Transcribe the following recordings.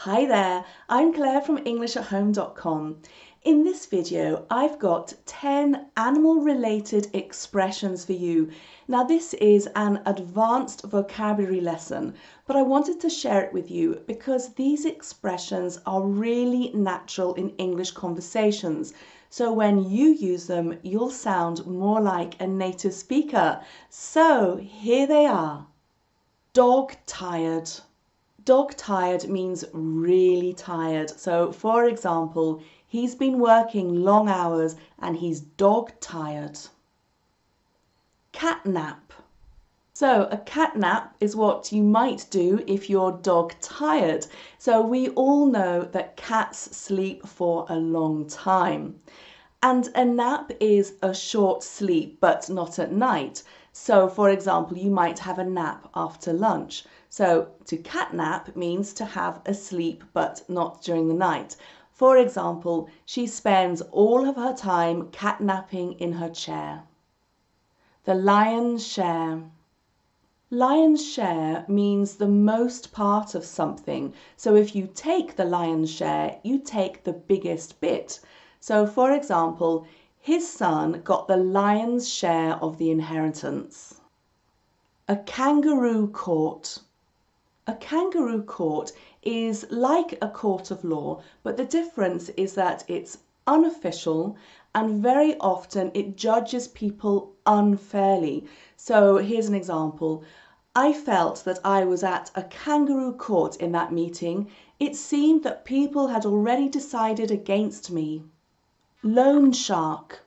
Hi there, I'm Claire from english-at-home.com. In this video, I've got 10 animal-related expressions for you. Now this is an advanced vocabulary lesson, but I wanted to share it with you because these expressions are really natural in English conversations. So when you use them, you'll sound more like a native speaker. So here they are. Dog tired. Dog tired means really tired. So for example, he's been working long hours and he's dog tired. Cat nap. So a cat nap is what you might do if you're dog tired. So we all know that cats sleep for a long time. And a nap is a short sleep, but not at night. So for example, you might have a nap after lunch. So to catnap means to have a sleep, but not during the night. For example, she spends all of her time catnapping in her chair. The lion's share. Lion's share means the most part of something. So if you take the lion's share, you take the biggest bit. So for example, his son got the lion's share of the inheritance. A kangaroo court. A kangaroo court is like a court of law, but the difference is that it's unofficial and very often it judges people unfairly. So here's an example. I felt that I was at a kangaroo court in that meeting. It seemed that people had already decided against me. Loan shark.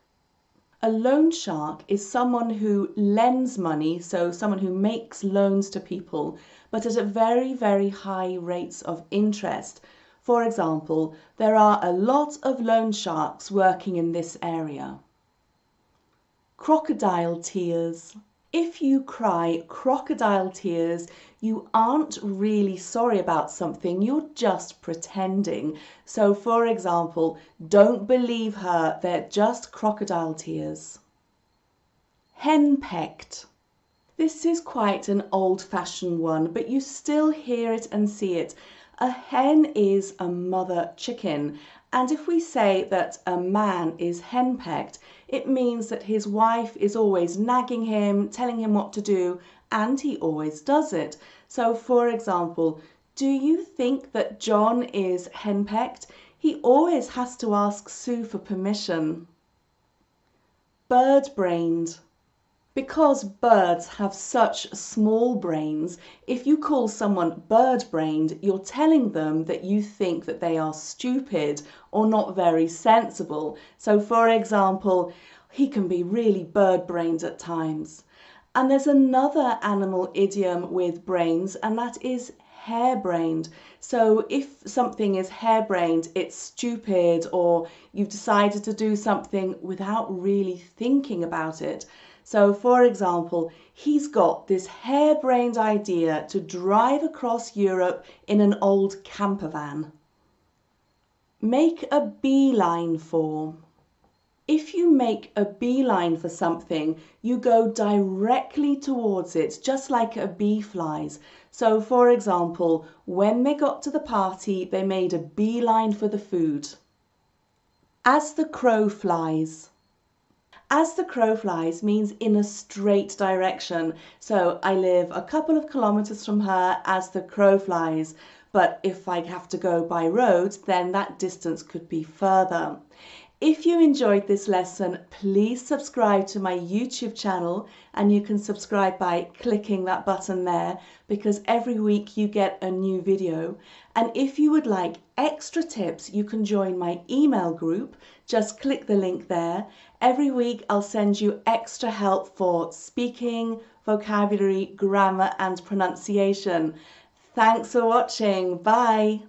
A loan shark is someone who lends money, so someone who makes loans to people, but at a very, very high rates of interest. For example, there are a lot of loan sharks working in this area. Crocodile tears. If you cry crocodile tears, you aren't really sorry about something, you're just pretending. So for example, don't believe her, they're just crocodile tears. Hen-pecked. This is quite an old-fashioned one, but you still hear it and see it. A hen is a mother chicken, and if we say that a man is hen-pecked, it means that his wife is always nagging him, telling him what to do, and he always does it. So for example, do you think that John is hen-pecked? He always has to ask Sue for permission. Bird-brained. Because birds have such small brains, if you call someone bird-brained, you're telling them that you think that they are stupid or not very sensible. So for example, he can be really bird-brained at times. And there's another animal idiom with brains, and that is harebrained. So if something is harebrained, it's stupid, or you've decided to do something without really thinking about it. So for example, he's got this harebrained idea to drive across Europe in an old camper van. Make a beeline for. If you make a beeline for something, you go directly towards it, just like a bee flies. So for example, when they got to the party, they made a beeline for the food. As the crow flies. As the crow flies means in a straight direction. So I live a couple of kilometers from her as the crow flies. But if I have to go by road, then that distance could be further. If you enjoyed this lesson, please subscribe to my YouTube channel, and you can subscribe by clicking that button there, because every week you get a new video. And if you would like extra tips, you can join my email group. Just click the link there. Every week I'll send you extra help for speaking, vocabulary, grammar and pronunciation. Thanks for watching. Bye.